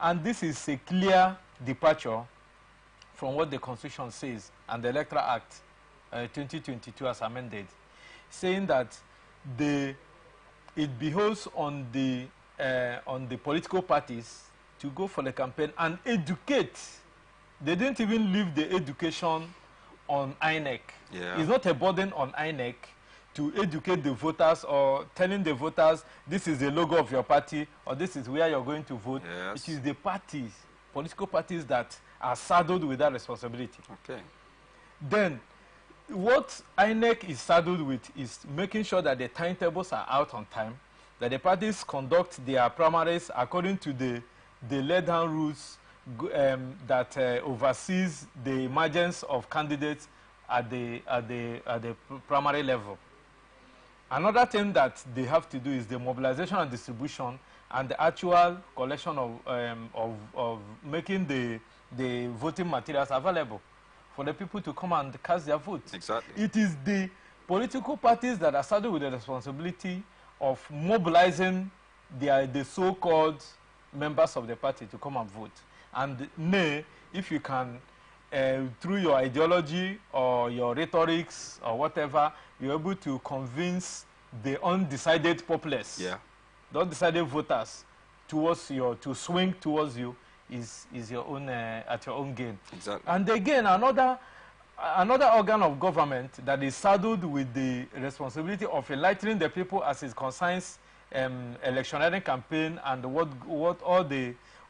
And this is a clear departure from what the Constitution says and the Electoral Act 2022 as amended, saying that it behoves on the political parties to go for the campaign and educate. They didn't even leave the education on INEC. Yeah. It's not a burden on INEC to educate the voters or telling the voters this is the logo of your party or this is where you're going to vote. Yes. It is the parties, political parties, that are saddled with that responsibility. Okay. Then what INEC is saddled with is making sure that the timetables are out on time, that the parties conduct their primaries according to the laid-down rules that oversees the emergence of candidates at the primary level. Another thing that they have to do is the mobilization and distribution and the actual collection of making the voting materials available for the people to come and cast their votes. Exactly. It is the political parties that are saddled with the responsibility of mobilizing the so-called members of the party to come and vote. And nay, if you can, through your ideology or your rhetorics or whatever, you're able to convince the undecided populace, yeah, the undecided voters towards to swing towards you, is your own at your own gain. Exactly. And again, another organ of government that is saddled with the responsibility of enlightening the people as it concerns electioneering campaign and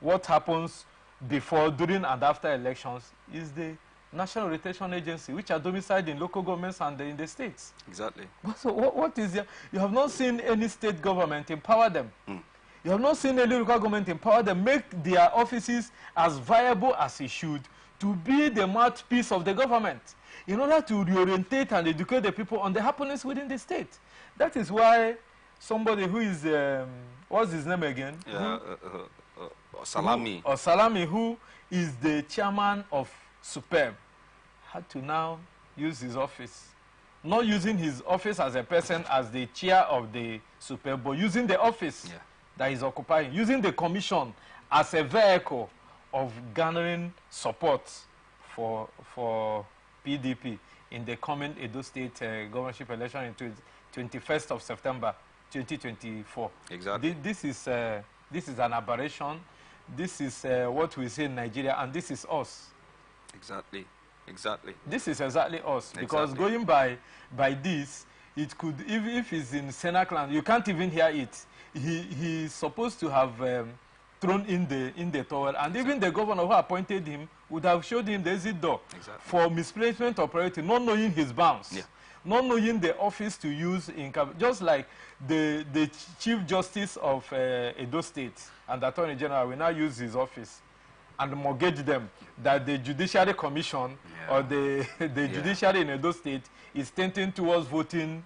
what happens before, during, and after elections is the National Orientation Agency, which are domiciled in local governments and in the states. Exactly. So what is there? You have not seen any state government empower them. Mm. You have not seen any local government empower them, make their offices as viable as it should to be the mouthpiece of the government in order to reorientate and educate the people on the happenings within the state. That is why somebody who is, what's his name again? Yeah, Salami. Or Salami, who is the chairman of Superb, had to now use his office. Not using his office as a person, as the chair of the Superb, but using the office that he's occupying, using the commission as a vehicle of garnering support for PDP in the coming Edo State governorship election in 21st of September 2024. Exactly. This is an aberration. This is what we say in Nigeria, and this is us. Exactly. Exactly. This is exactly us. Because going by this, it could, if it's in Senate land, you can't even hear it. He's supposed to have thrown in the towel, and even the governor who appointed him would have showed him the exit door for misplacement of priority, not knowing his bounds. Yeah. Not knowing the office to use in just like the Chief Justice of Edo State and the Attorney General will now use his office and mortgage them that the Judiciary Commission or the Judiciary in Edo State is tending towards voting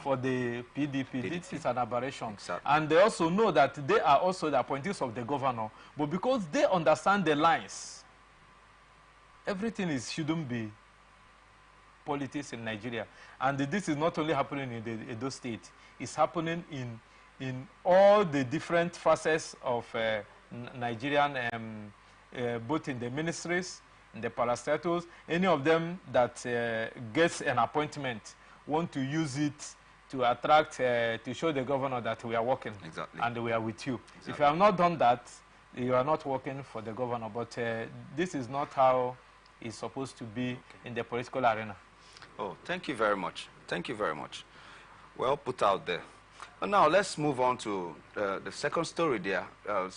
for the PDP. This is an aberration. Exactly. And they also know that they are also the appointees of the governor, but because they understand the lines, everything shouldn't be politics in Nigeria. And this is not only happening in the Edo State, it's happening in all the different facets of Nigerian, both in the ministries, in the parastatals. Any of them that gets an appointment want to use it to attract, to show the governor that we are working and we are with you. If you have not done that, you are not working for the governor. But this is not how it's supposed to be in the political arena. Oh, thank you very much. Thank you very much. Well put out there. And now let's move on to the second story there. The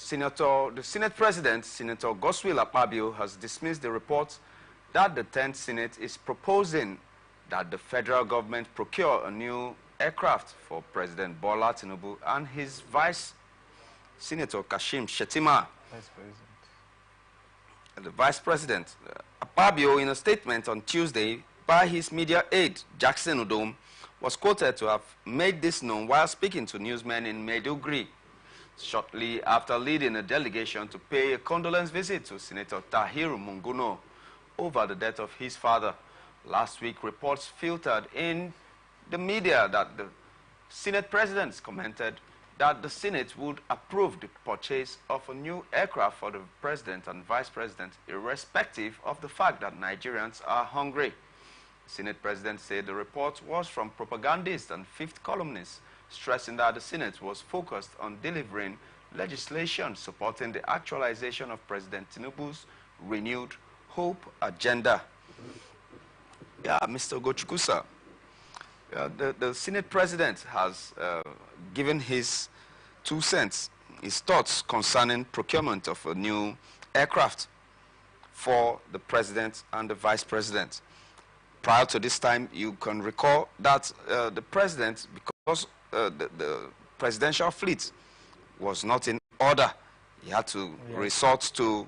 Senate President, Senator Godswill Akpabio, has dismissed the report that the 10th Senate is proposing that the federal government procure a new aircraft for President Bola Tinubu and his Vice Senator Kashim Shettima. Vice President. The Vice President, Akpabio, in a statement on Tuesday by his media aide, Jackson Udom, was quoted to have made this known while speaking to newsmen in Maiduguri, shortly after leading a delegation to pay a condolence visit to Senator Tahiru Munguno over the death of his father. Last week, reports filtered in the media that the Senate presidents commented that the Senate would approve the purchase of a new aircraft for the president and vice president, irrespective of the fact that Nigerians are hungry. The Senate president said the report was from propagandists and fifth columnists, stressing that the Senate was focused on delivering legislation supporting the actualization of President Tinubu's renewed hope agenda. Yeah, Mr. Gochukusa, the Senate president has given his 2 cents, his thoughts concerning procurement of a new aircraft for the president and the vice president. Prior to this time, you can recall that the president, because the presidential fleet was not in order, he had to resort to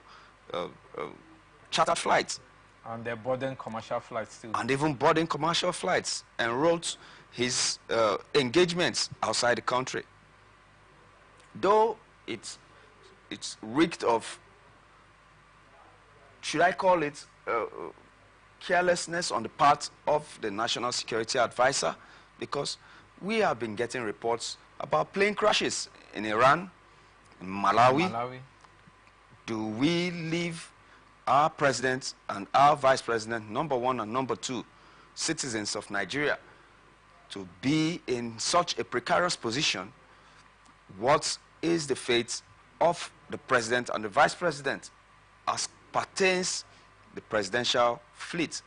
chartered flights. And they're boarding commercial flights too. And even boarding commercial flights, and wrote his engagements outside the country. Though it's reeked of, should I call it, carelessness on the part of the National Security Advisor, because we have been getting reports about plane crashes in Iran, in Malawi. Do we leave our president and our vice president, number one and number two, citizens of Nigeria, to be in such a precarious position? What is the fate of the president and the vice president as pertains the presidential fleet?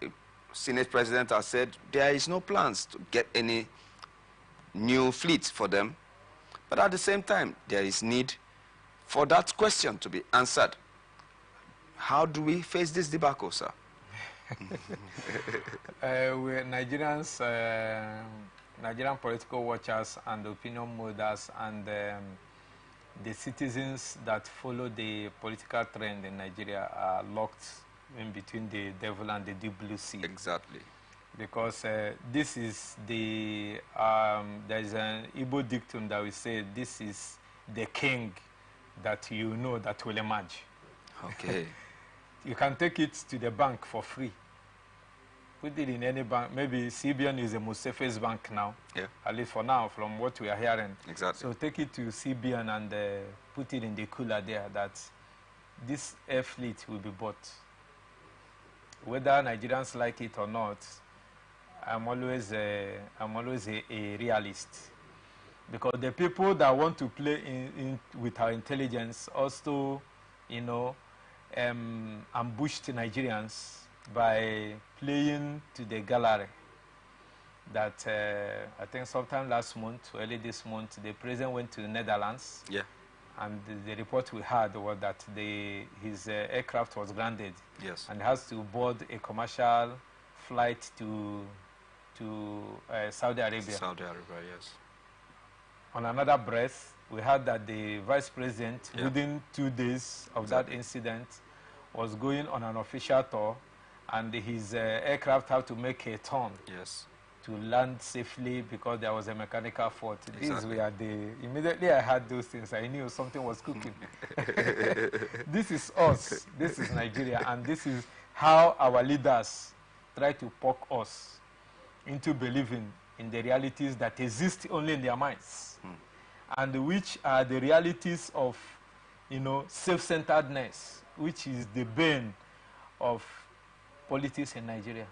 The Senate president has said there is no plans to get any new fleet for them, but at the same time, there is need for that question to be answered. How do we face this debacle, sir? We're Nigerians, Nigerian political watchers and opinion molders and the citizens that follow the political trend in Nigeria are locked in between the devil and the deep blue sea. Exactly. Because this is the, there is an Igbo dictum that we say, this is the king that you know that will emerge. Okay. You can take it to the bank for free. Put it in any bank. Maybe CBN is the most safest bank now. Yeah. At least for now, from what we are hearing. Exactly. So take it to CBN and put it in the cooler there that this air fleet will be bought. Whether Nigerians like it or not, I'm always a realist. Because the people that want to play with our intelligence also, you know, ambushed Nigerians by playing to the gallery. That I think sometime last month, early this month, the president went to the Netherlands. Yeah. And the report we had was that his aircraft was grounded. Yes. And has to board a commercial flight to Saudi Arabia. Saudi Arabia, yes. On another breath, we heard that the vice president, within 2 days of that incident, was going on an official tour, and his aircraft had to make a turn to land safely because there was a mechanical fault. Exactly. These were immediately I heard those things, I knew something was cooking. This is us, this is Nigeria, and this is how our leaders try to poke us into believing in the realities that exist only in their minds, and which are the realities of, you know, self-centeredness, which is the bane of politics in Nigeria.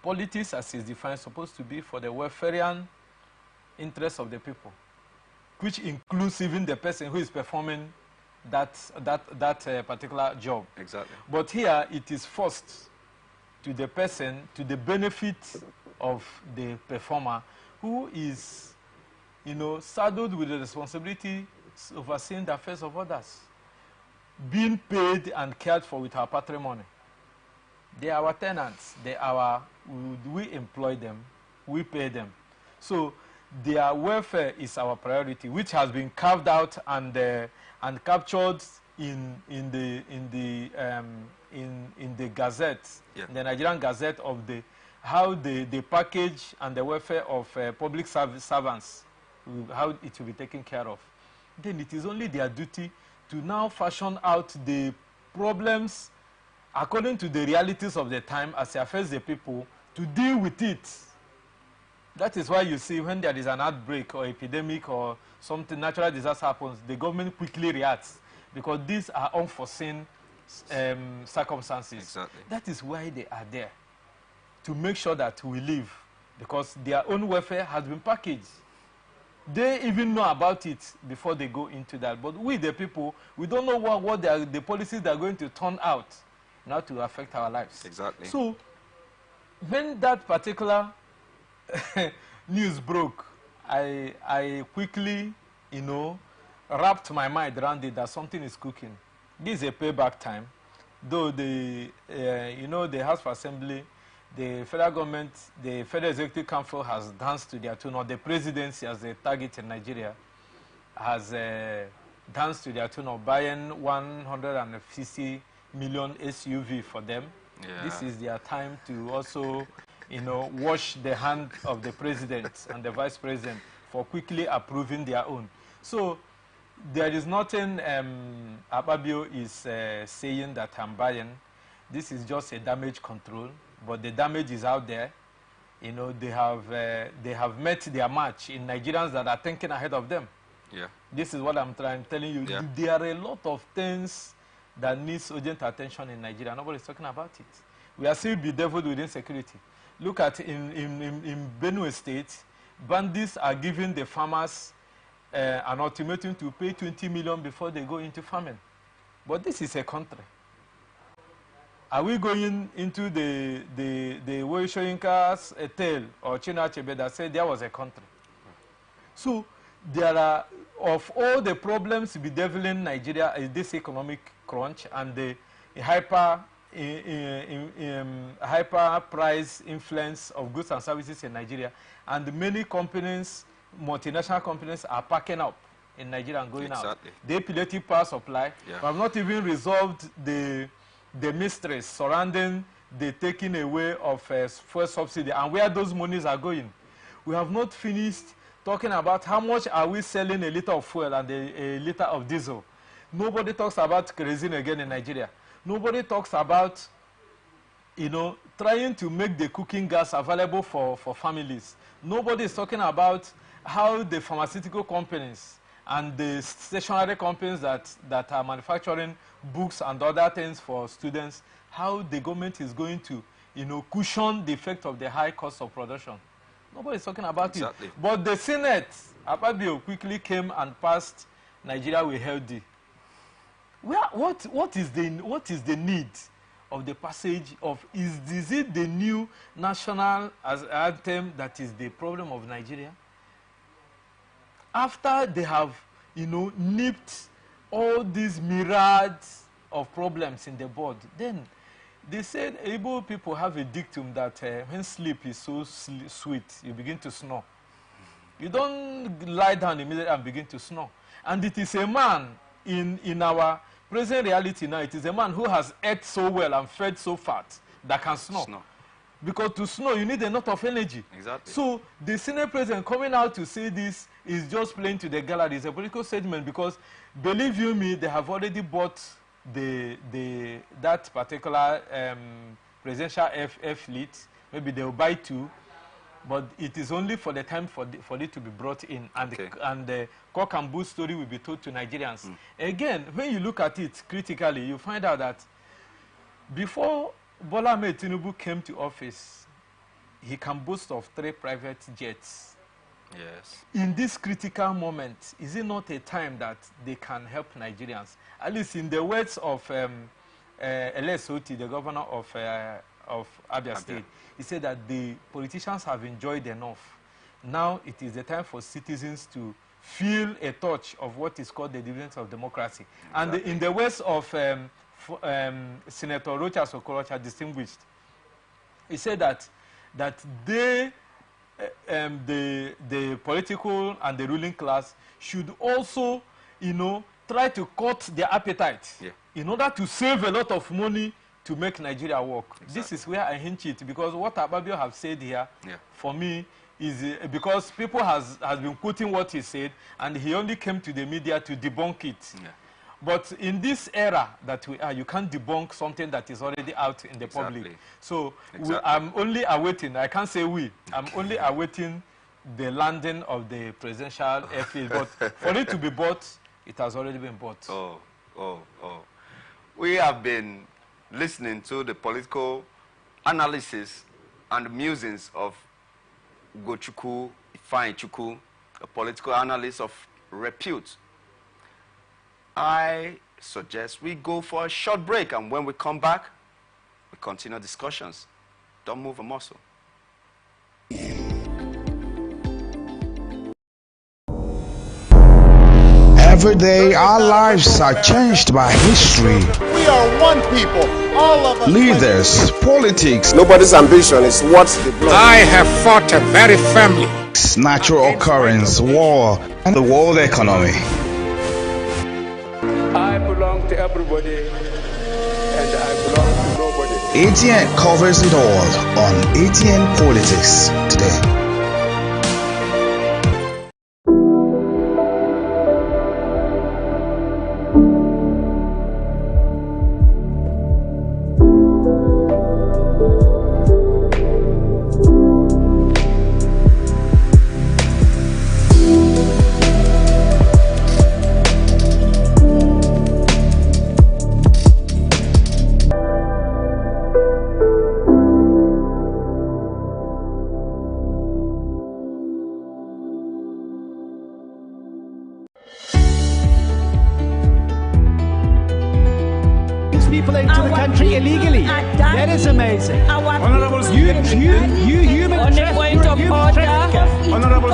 Politics, as is defined, is supposed to be for the welfarean interests of the people, which includes even the person who is performing that particular job. Exactly. But here, it is forced to the person, to the benefit of the performer, who is, you know, saddled with the responsibility of overseeing the affairs of others, being paid and cared for with our patrimony. They are our tenants. They are we employ them, we pay them. So their welfare is our priority, which has been carved out and captured in the Gazette, in the Nigerian Gazette of how the package and the welfare of public servants, how it will be taken care of. Then it is only their duty to now fashion out the problems according to the realities of the time as it affects the people, to deal with it. That is why you see when there is an outbreak or epidemic or something, natural disaster happens, the government quickly reacts because these are unforeseen circumstances. Exactly. That is why they are there, to make sure that we live, because their own welfare has been packaged. They even know about it before they go into that. But we, the people, we don't know what the policies they are going to turn out now to affect our lives. Exactly. So when that particular news broke, I quickly, wrapped my mind around it that something is cooking. This is a payback time. Though the House of Assembly, the federal government, the Federal Executive Council has danced to their tune, or the presidency as a target in Nigeria has danced to their tune of buying 150 million SUV for them. Yeah. This is their time to also, wash the hand of the president and the vice president for quickly approving their own. So there is nothing Akpabio is saying that I'm buying. This is just a damage control. But the damage is out there. They have met their match in Nigerians that are thinking ahead of them. Yeah. This is what I'm telling you. Yeah. There are a lot of things that needs urgent attention in Nigeria. Nobody's talking about it. We are still bedeviled with insecurity. Look at in Benue State, bandits are giving the farmers an ultimatum to pay 20 million before they go into farming. But this is a country. Are we going into the Woishoinka's tale or China Achebe that said there was a country? So there are, of all the problems bedeviling Nigeria, is this economic crunch and the hyper price influence of goods and services in Nigeria, and many companies, multinational companies, are packing up in Nigeria and going out. The epileptic power supply. Yeah. We have not even resolved the mysteries surrounding the taking away of fuel subsidy and where those monies are going. We have not finished talking about how much are we selling a liter of fuel and a liter of diesel. Nobody talks about kerosene again in Nigeria. Nobody talks about, trying to make the cooking gas available for families. Nobody is talking about how the pharmaceutical companies and the stationery companies that are manufacturing books and other things for students, how the government is going to, cushion the effect of the high cost of production. Nobody is talking about it. But the Senate, Akpabio, quickly came and passed Nigeria Will Healthy. What is the need of the passage of, is it the new national anthem that is the problem of Nigeria? After they have, nipped all these myriads of problems in the bud, then they said able people have a dictum that when sleep is so sweet, you begin to snore. You don't lie down immediately and begin to snore. And it is a man in our present reality now, it is a man who has ate so well and fed so fat that can snore. Because to snore, you need a lot of energy. Exactly. So the Senate president coming out to say this is just playing to the gallery. It's a political statement because, believe you me, they have already bought that particular presidential air fleet. Maybe they'll buy 2, but it is only for the time for it to be brought in, and the cock and bull story will be told to Nigerians. Again, when you look at it critically, you find out that before Bola Ahmed Tinubu came to office, he can boast of 3 private jets. Yes. In this critical moment, is it not a time that they can help Nigerians? At least in the words of LSOT, the governor of Abia State, he said that the politicians have enjoyed enough. Now it is the time for citizens to feel a touch of what is called the dividends of democracy. Exactly. And in the words of Senator Rocha Sokorocha, distinguished, he said that they, the political and the ruling class should also, try to cut their appetite in order to save a lot of money to make Nigeria work. Exactly. This is where I hint it, because what Akpabio have said here, for me, is because people has been quoting what he said, and he only came to the media to debunk it. But in this era that we are, you can't debunk something that is already out in the public. So I'm only awaiting, I can't say we, I'm only awaiting the landing of the presidential airfield. But for it to be bought, it has already been bought. We have been listening to the political analysis and musings of Gochukwu Ifeanyichukwu, a political analyst of repute. I suggest we go for a short break, and when we come back, we continue discussions. Don't move a muscle. Every day, our lives are changed by history. We are one people, all of us. Leaders, politics. Nobody's ambition is what's the blood. I have fought a very family. Natural occurrence, war, and the world economy. I belong to everybody, and I belong to nobody. ATN covers it all on Atn Politics today. People into the country illegally. That is amazing. Honorable You human trafficker. Honorable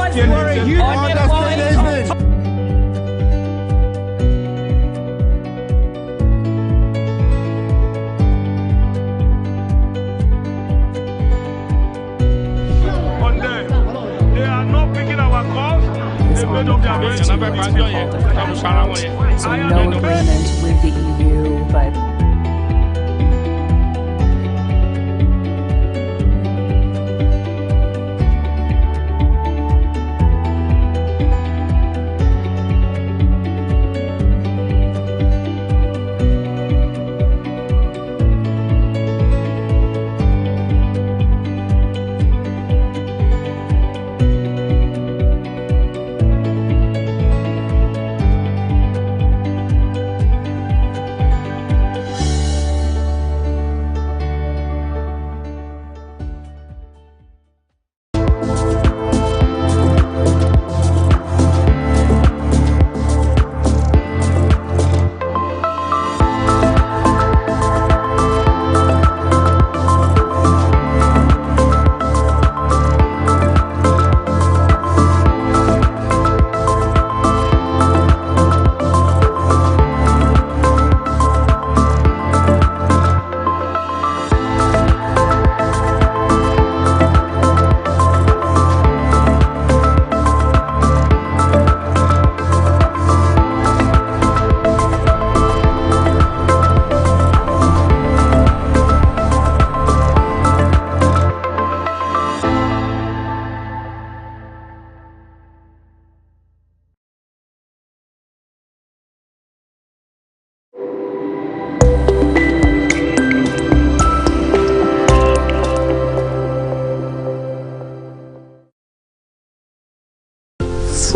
they are not picking our calls. They made up their minds. So no agreement with the EU, but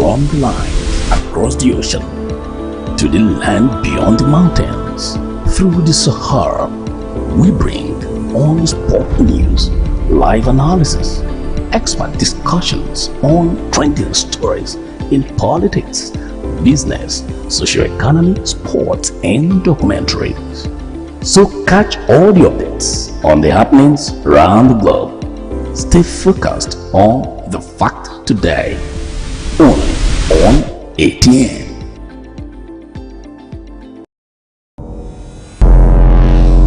from the line across the ocean to the land beyond the mountains, through the Sahara, we bring on-spot news, live analysis, expert discussions on trending stories in politics, business, socio-economy, sports, and documentaries. So catch all the updates on the happenings around the globe. Stay focused on the fact today, only on ATN.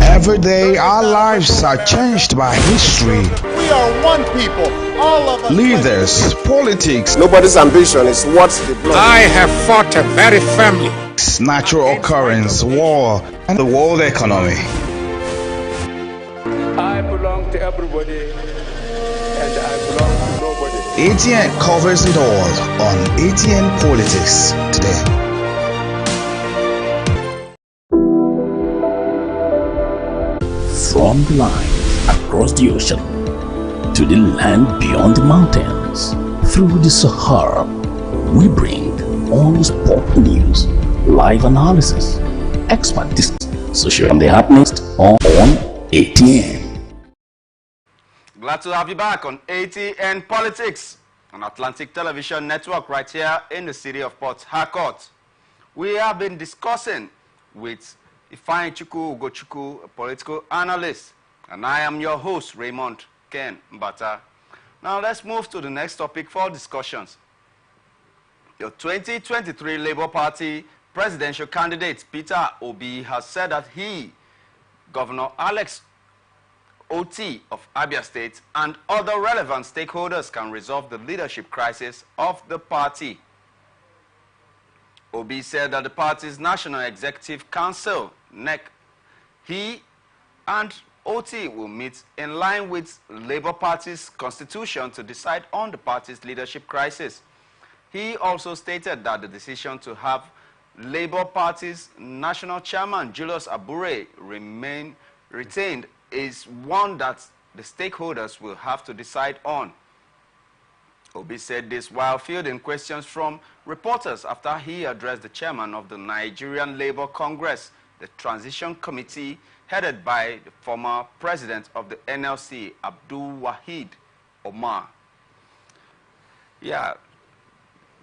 Every day, our lives are changed by history. We are one people, all of us. Leaders, politics. Nobody's ambition is what's the blood. I have fought a very family. Natural occurrence, war, and the world economy. I belong to everybody, and I belong to nobody. ATN covers it all on Atn Politics today. From the line across the ocean to the land beyond the mountains, through the Sahara, we bring on-the-spot news, live analysis, expert discussion, social and the happenings on ATN. Glad to have you back on ATN Politics on Atlantic Television Network right here in the city of Port Harcourt. We have been discussing with Ifeanyichukwu Ugochukwu, a political analyst, and I am your host, Raymond Ken Mbata. Now let's move to the next topic for discussions. Your 2023 Labour Party presidential candidate, Peter Obi, has said that he, Governor Alex Oti of Abia State, and other relevant stakeholders can resolve the leadership crisis of the party. Obi said that the party's National Executive Council, NEC, he and Oti will meet in line with Labour Party's constitution to decide on the party's leadership crisis. He also stated that the decision to have Labour Party's national chairman, Julius Abure, remain retained is one that the stakeholders will have to decide on. Obi said this while fielding questions from reporters after he addressed the chairman of the Nigerian Labour Congress, the Transition Committee, headed by the former president of the NLC, Abdul Wahid Omar. Yeah,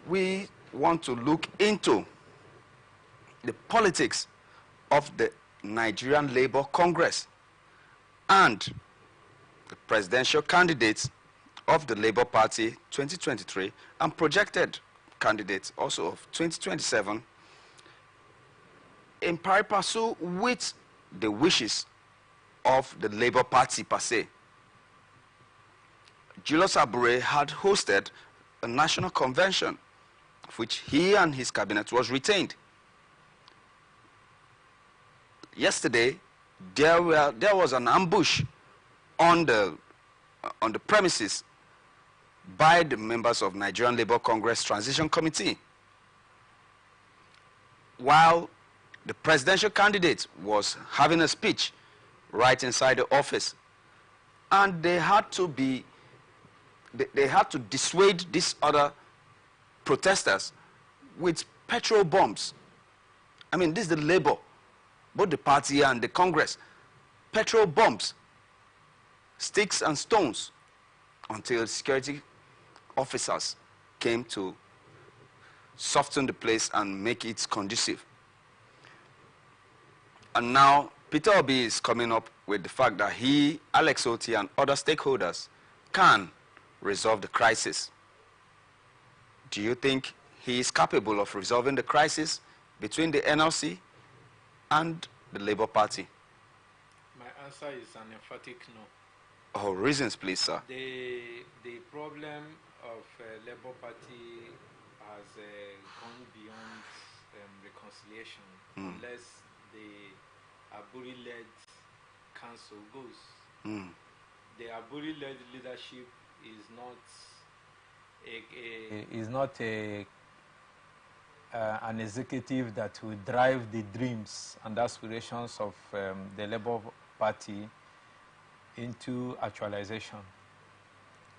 we want to look into the politics of the Nigerian Labour Congress and the presidential candidates of the Labour Party 2023 and projected candidates also of 2027 in pari passu with the wishes of the Labour Party per se. Julius Abure had hosted a national convention of which he and his cabinet was retained. Yesterday, there was an ambush on the premises by the members of Nigerian Labour Congress Transition Committee, while the presidential candidate was having a speech right inside the office, and they had to dissuade these other protesters with petrol bombs. I mean, this is the Labour, both the party and the Congress. Petrol bombs, sticks and stones, until security officers came to soften the place and make it conducive. And now Peter Obi is coming up with the fact that he, Alex Oti, and other stakeholders can resolve the crisis. Do you think he is capable of resolving the crisis between the NLC and the Labour Party? My answer is an emphatic no. Oh, reasons, please, sir. The problem of Labour Party has gone beyond reconciliation unless the Aburi-led council goes. The Aburi-led leadership is not an executive that will drive the dreams and aspirations of the Labour Party into actualization.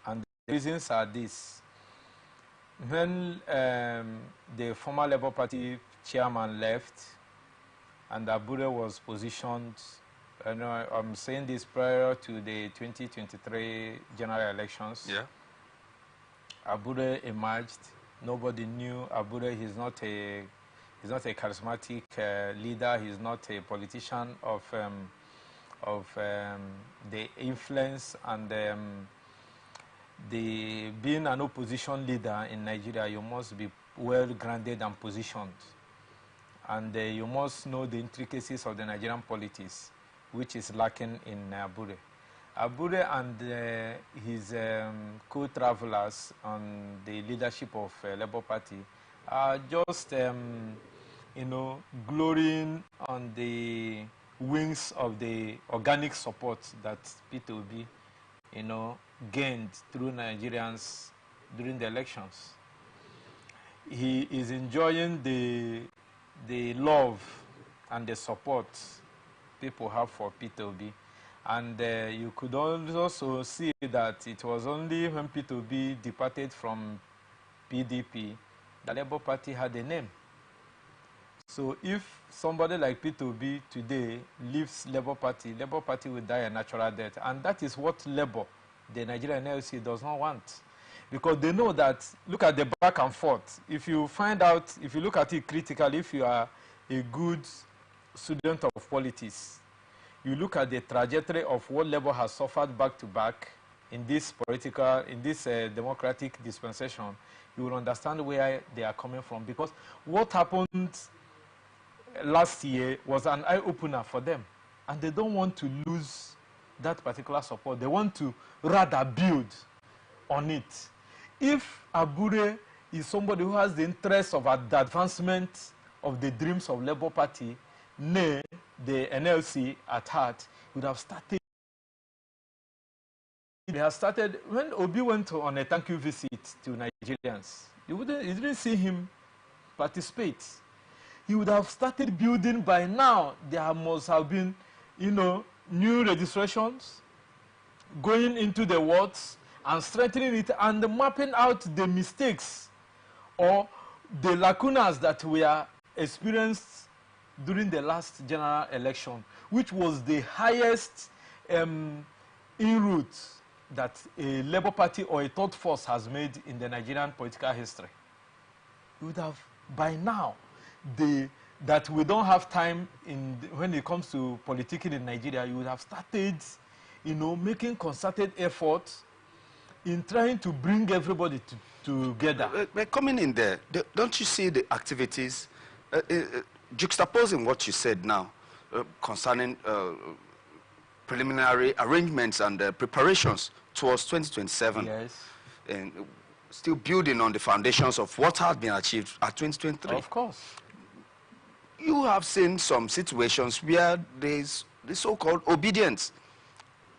And the reasons are this. When the former Labour Party chairman left and Abure was positioned, I'm saying this prior to the 2023 general elections. Yeah. Abure emerged. Nobody knew Abure. He's not a charismatic leader. He's not a politician of the influence and the being an opposition leader in Nigeria. You must be well grounded and positioned, and you must know the intricacies of the Nigerian politics, which is lacking in Abure. Abure and his co-travelers on the leadership of Labour Party are just, glorying on the wings of the organic support that Peter Obi, gained through Nigerians during the elections. He is enjoying the love and the support people have for Peter Obi. And you could also see that it was only when P2B departed from PDP, the Labour Party had a name. So if somebody like P2B today leaves Labour Party will die a natural death. And that is what Labour, the Nigerian NLC, does not want. Because they know that, look at the back and forth. If you find out, if you look at it critically, if you are a good student of politics, you look at the trajectory of what Labour has suffered back to back in this democratic dispensation, you will understand where they are coming from. Because what happened last year was an eye-opener for them. And they don't want to lose that particular support. They want to rather build on it. If Abure is somebody who has the interest of the advancement of the dreams of Labour Party, nay, the NLC at heart, would have started. They have started, when Obi went on a thank you visit to Nigerians, you didn't see him participate. He would have started building by now. There must have been, new registrations, going into the wards and strengthening it and mapping out the mistakes or the lacunas that were experienced during the last general election, which was the highest inroads that a Labour Party or a third force has made in the Nigerian political history. You would have, by now, that we don't have time when it comes to politicking in Nigeria, you would have started, making concerted efforts in trying to bring everybody together. But coming in there, don't you see the activities, juxtaposing what you said now concerning preliminary arrangements and preparations towards 2027? Yes. And still building on the foundations of what has been achieved at 2023. Of course. You have seen some situations where there's the so-called obedience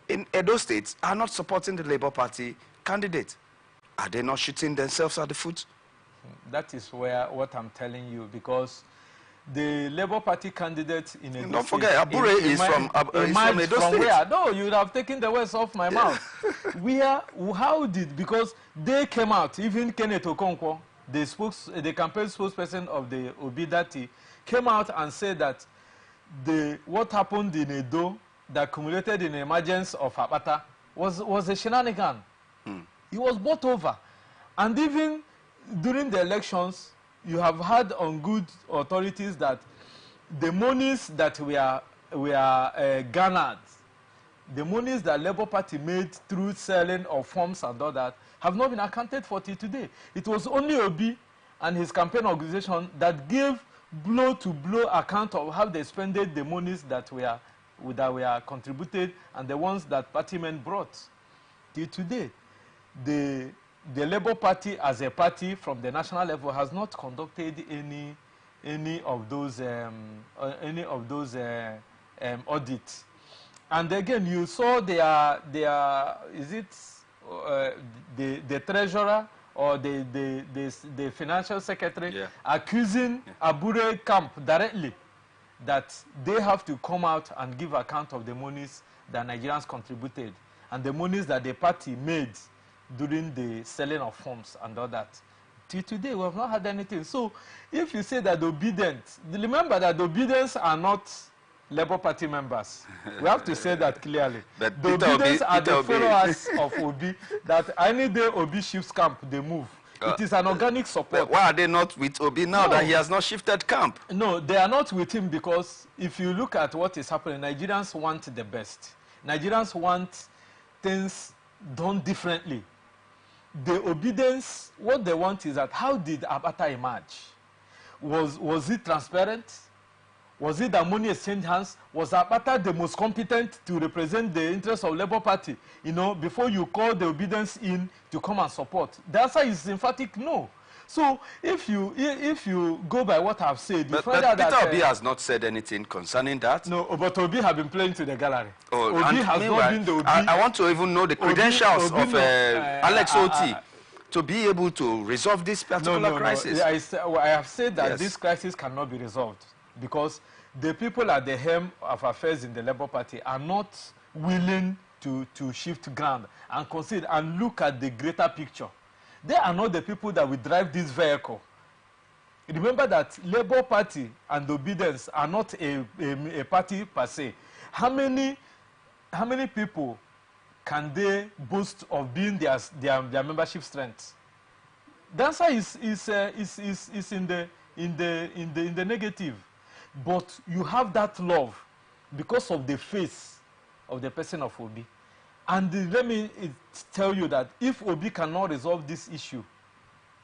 in Edo State are not supporting the Labour Party candidate. Are they not shooting themselves at the foot? That is what I'm telling you, because the Labour Party candidate in Edo Don't forget, Abure is from Edo State. Where? No, you would have taken the words off my mouth. Because they came out, even Kenneth Okonkwo, the campaign spokesperson of the Obidati, came out and said that what happened in Edo that accumulated in the emergence of Apata was a shenanigan. He was bought over. And even during the elections, you have had on good authorities that the monies that were garnered, the monies that Labour Party made through selling of forms and all that, have not been accounted for till today. It was only Obi and his campaign organization that gave blow-to-blow account of how they spent the monies that were contributed and the ones that party men brought. Till today, the Labour Party as a party from the national level has not conducted any of those audits. And again, you saw their the treasurer or the financial secretary accusing Abure camp directly that they have to come out and give account of the monies that Nigerians contributed and the monies that the party made during the selling of forms and all that. Till today, we have not had anything. So if you say that the obedient, remember that the obedience are not Labour Party members. We have to say that clearly. But the obedience are the followers of Obi, that any day Obi shifts camp, they move. It is an organic support. But why are they not with Obi now that he has not shifted camp? No, they are not with him because if you look at what is happening, Nigerians want the best. Nigerians want things done differently. The obedience, what they want is that how did Abata emerge? Was it transparent? Was it that money exchanged hands? Was Abata the most competent to represent the interests of Labour Party? Before you call the obedience in to come and support. The answer is emphatic no. So if you go by what I've said, you find out that Peter Obi has not said anything concerning that. No, but Obi has been playing to the gallery. Oh, Obi has not been the Obi. I want to even know the credentials of Alex Oti to be able to resolve this particular crisis. I have said that this crisis cannot be resolved because the people at the helm of affairs in the Labour Party are not willing to shift ground and consider and look at the greater picture. They are not the people that will drive this vehicle. Remember that Labour Party and Obedience are not a party per se. How many people can they boast of being their membership strength? The answer is in the negative. But you have that love because of the face of the person of Obi. And let me tell you that if Obi cannot resolve this issue,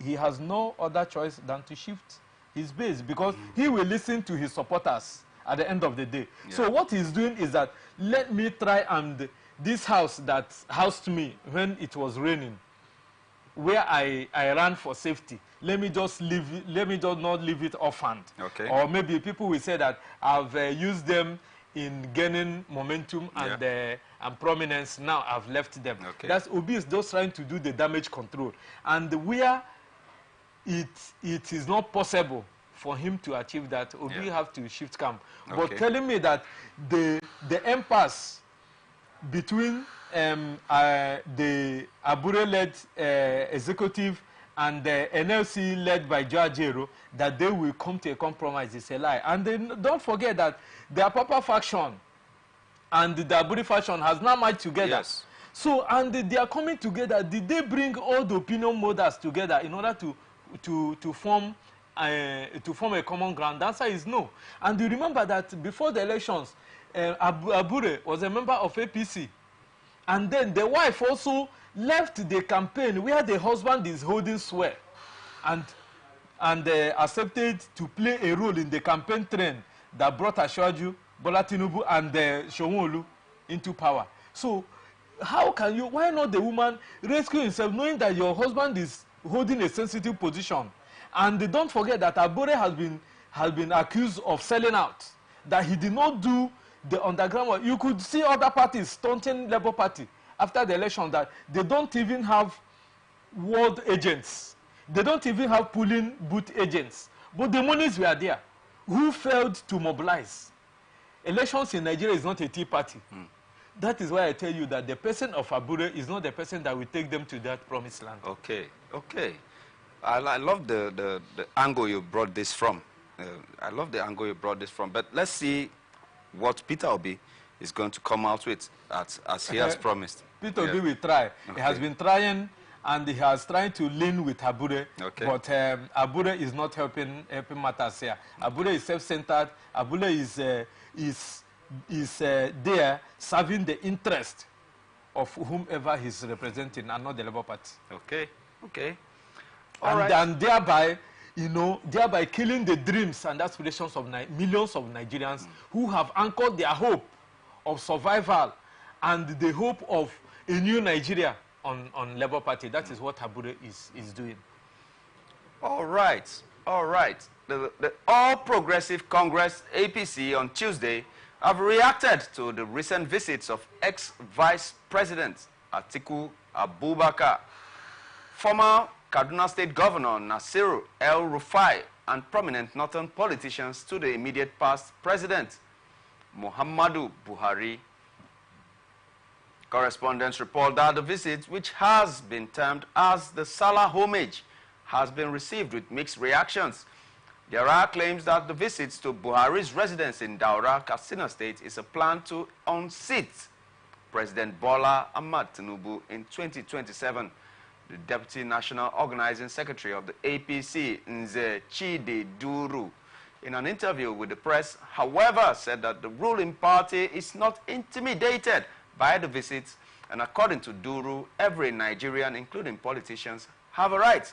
he has no other choice than to shift his base, because he will listen to his supporters at the end of the day. Yeah. So what he's doing is that, let me try and this house that housed me when it was raining, where I ran for safety, let me just not leave it orphaned. Okay. Or maybe people will say that I've used them in gaining momentum and prominence. Now I've left them. Okay. That's Obi is just trying to do the damage control, and where it is not possible for him to achieve that, Obi have to shift camp. Okay. But telling me that the impasse between the Abure-led executive and the NLC led by Joe Ajero, that they will come to a compromise, is a lie. And then don't forget that the Apapa faction and the Abure faction has now merged together. Yes. So, and they are coming together. Did they bring all the opinion mothers together in order to form a common ground? The answer is no. And you remember that before the elections, Abure was a member of APC. And then the wife also left the campaign where the husband is holding sway and accepted to play a role in the campaign train that brought Ashwaju, Bola Tinubu, and Showolu into power. So how can you, why not the woman rescue himself knowing that your husband is holding a sensitive position? And don't forget that Abure has been accused of selling out, that he did not do the underground work. You could see other parties stunting Labour Party after the election, that they don't even have ward agents. They don't even have polling booth agents. But the monies were there. Who failed to mobilize? Elections in Nigeria is not a tea party. That is why I tell you that the person of Abure is not the person that will take them to that promised land. Okay, okay. I love the angle you brought this from. I love the angle you brought this from. But let's see what Peter Obi is going to come out with as he has promised. Peter Obi will try. Okay. He has been trying, and he has tried to lean with Abure. Okay. But Abure is not helping matters here. Abure is self-centered. Abure is there serving the interest of whomever he's representing, and not the Labour Party. Okay, okay. And thereby, thereby killing the dreams and aspirations of millions of Nigerians who have anchored their hope of survival and the hope of a new Nigeria on Labour Party. That is what Abure is doing. All right, all right. The All Progressive Congress, APC, on Tuesday have reacted to the recent visits of ex-Vice President Atiku Abubakar, former Kaduna State Governor Nasiru El-Rufai, and prominent northern politicians to the immediate past President Muhammadu Buhari. Correspondents report that the visit, which has been termed as the Salah homage, has been received with mixed reactions. There are claims that the visits to Buhari's residence in Daura, Katsina State, is a plan to unseat President Bola Ahmed Tinubu in 2027. The Deputy National Organizing Secretary of the APC, Nze Chide Duru, in an interview with the press, however, said that the ruling party is not intimidated by the visits, and according to Duru, every Nigerian, including politicians, have a right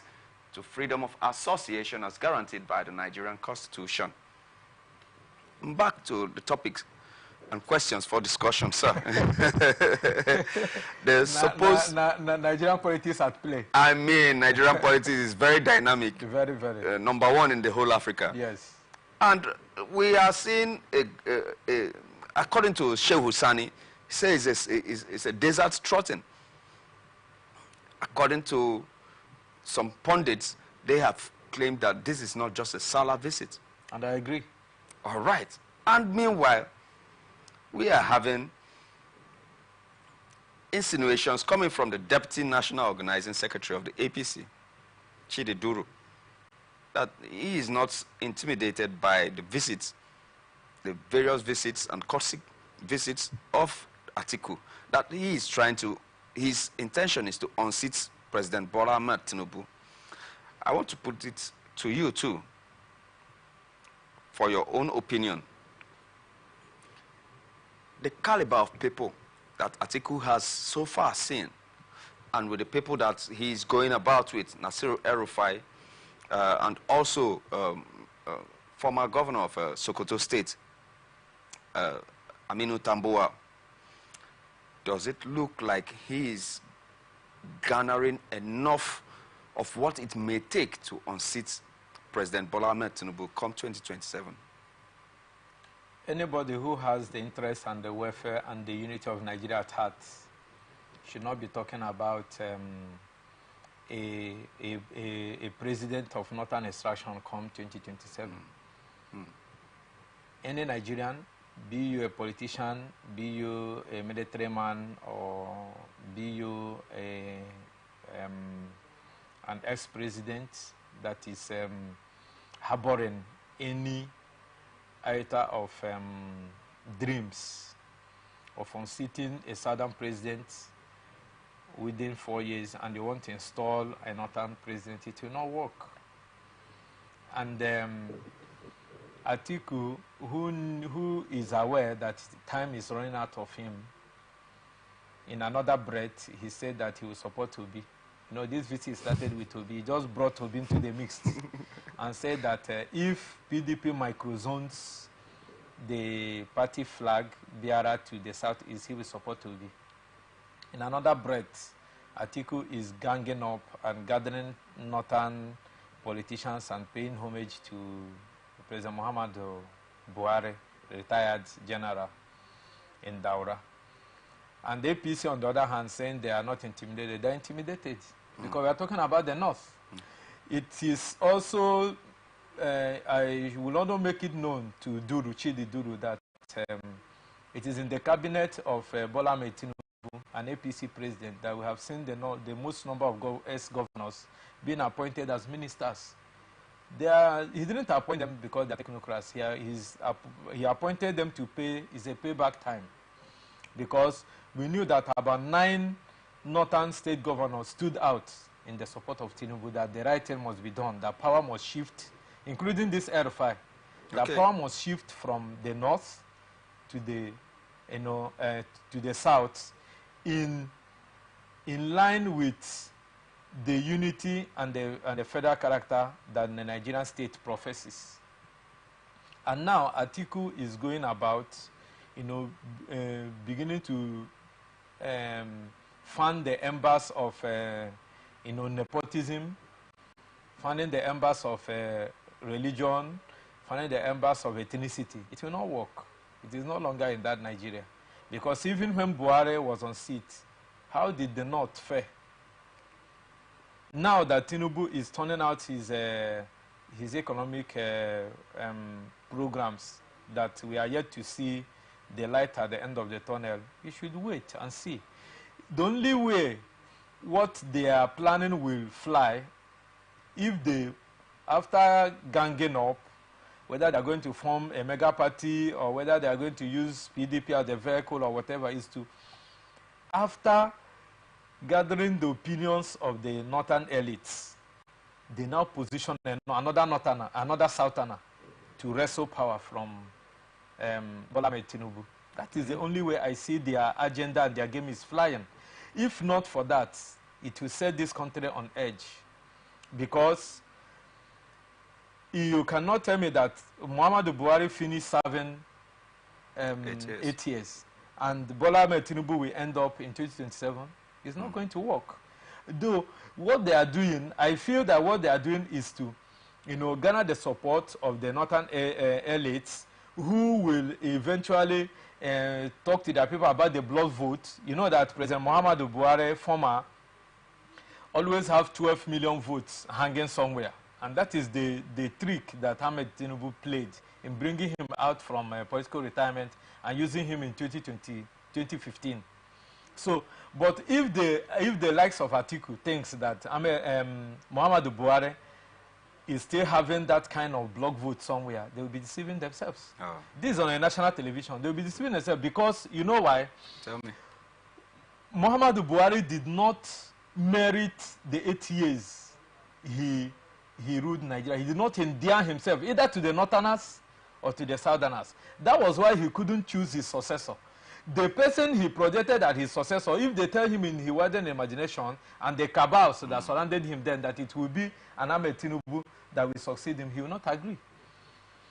to freedom of association as guaranteed by the Nigerian Constitution. Back to the topics and questions for discussion, sir. Nigerian politics at play. I mean, Nigerian politics is very dynamic. Very, very. Number one in the whole Africa. Yes. And we are seeing, according to Sheikh Husani, he says it's a desert trotting. According to some pundits, they have claimed that this is not just a Salah visit. And I agree. All right. And meanwhile, we are having insinuations coming from the Deputy National Organizing Secretary of the APC, Chidi Duru, that he is not intimidated by the visits, the various visits and courtesy visits of Atiku, that he is trying to, his intention is to unseat President Bola Ahmed Tinubu. I want to put it to you too, for your own opinion. The caliber of people that Atiku has so far seen, and with the people that he's going about with, Nasir El-Rufai, and also former governor of Sokoto State, Aminu Tambuwal, does it look like he is garnering enough of what it may take to unseat President Bola Ahmed Tinubu come 2027? Anybody who has the interest and the welfare and the unity of Nigeria at heart should not be talking about a president of northern extraction come 2027. Any Nigerian, be you a politician, be you a military man, or be you an ex-president that is harboring any iota of dreams of unseating a southern president within 4 years, and they want to install a northern president, it will not work. And Atiku, who is aware that time is running out of him, in another breath, he said that he will support Obi. You know, this visit started with Obi. He just brought Obi into the mix and said that if PDP microzones the party flag bearer to the southeast, he will support Obi. In another breath, Atiku is ganging up and gathering northern politicians and paying homage to President Muhammadu Buhari, retired general in Daura. And the APC, on the other hand, saying they are not intimidated. They are intimidated because we are talking about the North. It is also, I will not make it known to Chidi Duru, that it is in the cabinet of Bola Ahmed Tinubu, an APC president, that we have seen the most number of ex-governors being appointed as ministers. He didn't appoint them because they are technocrats. He appointed them to pay, is a payback time. Because we knew that about 9 northern state governors stood out in the support of Tinubu, that the right thing must be done, that power must shift, including this RFI, that power must shift from the north to the, to the south, in line with the unity and the federal character that the Nigerian state professes. And now Atiku is going about, beginning to fan the embers of, nepotism, fanning the embers of religion, fanning the embers of ethnicity. It will not work. It is no longer in that Nigeria. Because even when Buhari was on seat, how did the North fare? Now that Tinubu is turning out his economic programs, that we are yet to see the light at the end of the tunnel, you should wait and see. The only way what they are planning will fly, if they, after ganging up, whether they are going to form a mega party or whether they are going to use PDP as the vehicle or whatever, is to, after gathering the opinions of the northern elites, they now position another northerner, another southerner, to wrestle power from Bola Ahmed Tinubu. That is the only way I see their agenda and their game is flying. If not for that, it will set this country on edge. Because you cannot tell me that Muhammadu Buhari finished serving 8 years, and Bola Ahmed Tinubu will end up in 2027. It's not going to work. Though what they are doing, I feel that what they are doing is to, garner the support of the northern elites, who will eventually talk to their people about the block vote. You know that President Muhammadu Buhari, former, always have 12 million votes hanging somewhere. And that is the trick that Ahmed Tinubu played in bringing him out from political retirement and using him in 2015. So, but if the likes of Atiku thinks that Muhammadu Buhari is still having that kind of block vote somewhere, they will be deceiving themselves. Oh. This is on a national television. They will be deceiving themselves because, you know why? Tell me. Muhammadu Buhari did not merit the 8 years he ruled Nigeria. He did not endear himself either to the Northerners or to the Southerners. That was why he couldn't choose his successor. The person he projected as his successor, if they tell him in his wildest imagination and the cabals that surrounded him then that it will be an Ahmed Tinubu that will succeed him, he will not agree.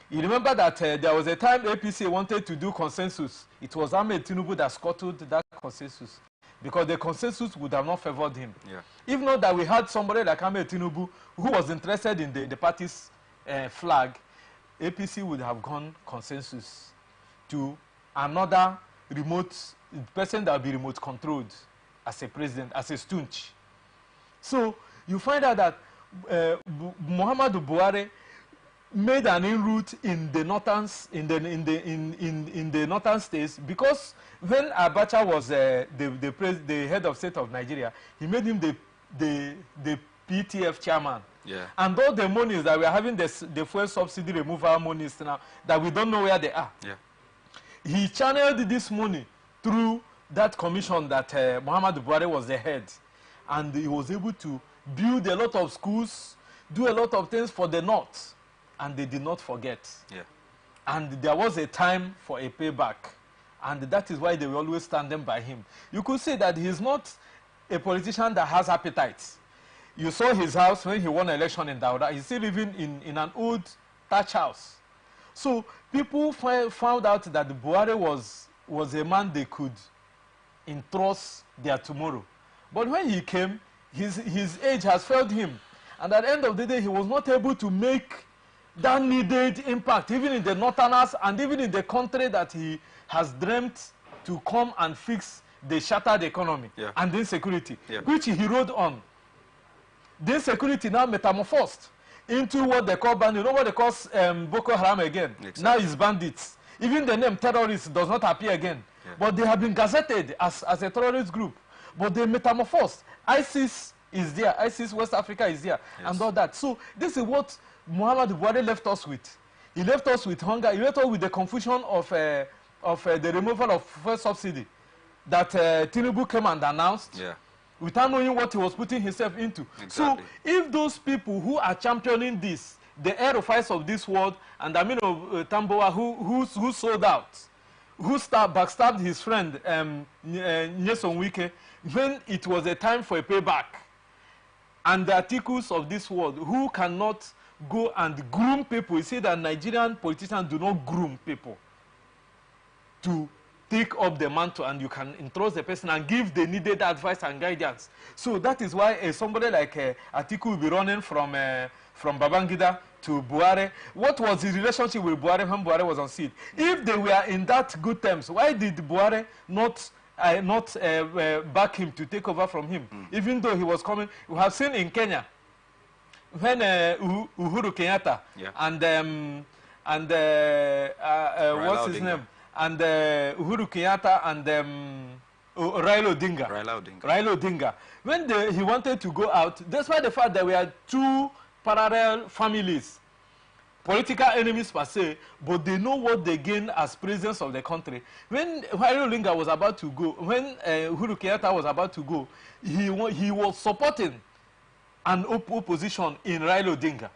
You remember that there was a time APC wanted to do consensus. It was Ahmed Tinubu that scuttled that consensus because the consensus would have not favored him. Yeah. If not that we had somebody like Ahmed Tinubu who was interested in the party's flag, APC would have gone consensus to another remote person that will be remote controlled as a president, as a stooge. So you find out that Muhammadu Buhari made an inroad in the northern northern states because when Abacha was the head of state of Nigeria, he made him the PTF chairman. Yeah. And all the monies that we are having, the fuel subsidy removal monies now, that we don't know where they are. Yeah. He channeled this money through that commission that Muhammadu Buhari was the head. And he was able to build a lot of schools, do a lot of things for the North. And they did not forget. Yeah. And there was a time for a payback. And that is why they were always standing by him. You could say that he's not a politician that has appetite. You saw his house when he won an election in Dauda. He's still living in an old thatch house. So people found out that Buhari was a man they could entrust their tomorrow. But when he came, his age has failed him. And at the end of the day, he was not able to make that needed impact, even in the Northerners and even in the country that he has dreamt to come and fix the shattered economy and the insecurity, which he rode on. The insecurity now metamorphosed into what they call bandits. You know what they call Boko Haram again? Exactly. Now it's bandits. Even the name terrorists does not appear again. Yeah. But they have been gazetted as a terrorist group. But they metamorphosed. ISIS is there. ISIS West Africa is there. Yes. And all that. So this is what Muhammadu Buhari left us with. He left us with hunger. He left us with the confusion of the removal of fuel subsidy that Tinubu came and announced. Yeah. Without knowing what he was putting himself into. Exactly. So if those people who are championing this, the Aerofiles of this world, and Aminu Tamboa who sold out, who backstabbed his friend Nyesom Wike, when it was a time for a payback, and the Atikus of this world who cannot go and groom people. You see that Nigerian politicians do not groom people to take up the mantle, and you can entrust the person and give the needed advice and guidance. So that is why somebody like Atiku will be running from Babangida to Buhari. What was his relationship with Buhari when Buhari was on seat? If they were in that good terms, why did Buhari not back him to take over from him? Even though he was coming, we have seen in Kenya when Uhuru Kenyatta and what's his name? And Uhuru Kenyatta and Raila Odinga. When he wanted to go out, despite the fact that we had two parallel families, political enemies per se, but they know what they gain as presidents of the country. When Raila Odinga was about to go, when Uhuru Kenyatta was about to go, he was supporting an opposition in Raila Odinga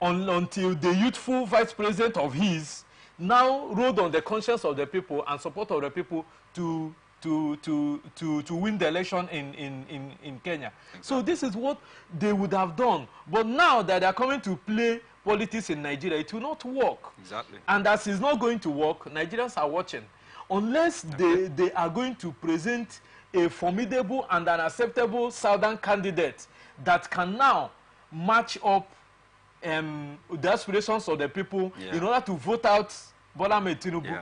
until the youthful vice president of his now rode on the conscience of the people and support of the people to win the election in Kenya. Exactly. So this is what they would have done. But now that they are coming to play politics in Nigeria, it will not work. Exactly. And as it's not going to work, Nigerians are watching. Unless they are going to present a formidable and an acceptable southern candidate that can now match up the aspirations of the people in order to vote out Bola Ahmed Tinubu,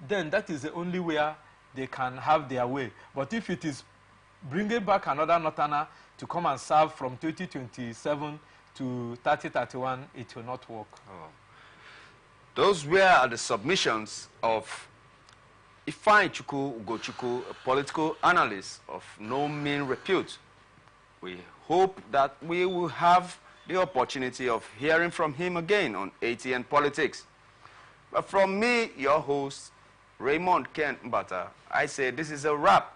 then that is the only way they can have their way. But if it is bringing back another Northerner to come and serve from 2027 to 3031, it will not work. Oh. Those were the submissions of Ifeanyichukwu Ugochukwu, a political analyst of no mean repute. We hope that we will have the opportunity of hearing from him again on Atn Politics. But from me, your host, Raymond Ken Mbata, I say this is a wrap.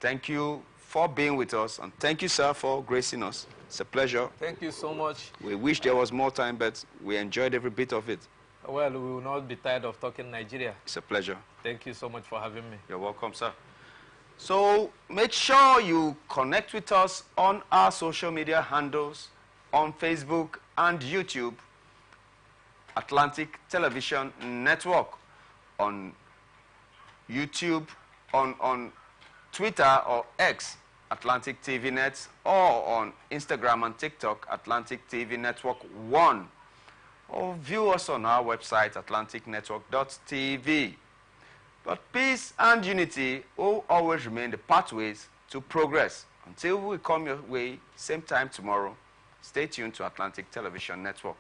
Thank you for being with us, and thank you, sir, for gracing us. It's a pleasure. Thank you so much. We wish there was more time, but we enjoyed every bit of it. Well, we will not be tired of talking Nigeria. It's a pleasure. Thank you so much for having me. You're welcome, sir. So make sure you connect with us on our social media handles, on Facebook and YouTube, Atlantic Television Network, on YouTube, on Twitter or X, Atlantic TV Net, or on Instagram and TikTok, Atlantic TV Network 1. Or view us on our website, atlanticnetwork.tv. But peace and unity will always remain the pathways to progress. Until we come your way, same time tomorrow, stay tuned to Atlantic Television Network.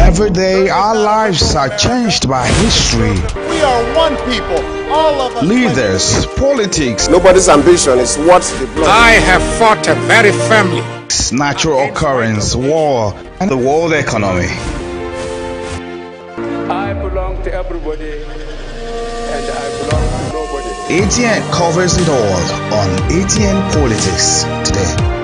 Every day, our lives are changed by history. We are one people, all of us. Leaders, politics, Nobody's ambition is what the blood. I have fought a very family. natural occurrence, war, and the world economy. I belong to everybody, and I belong to nobody. ATN covers it all on ATN Politics today.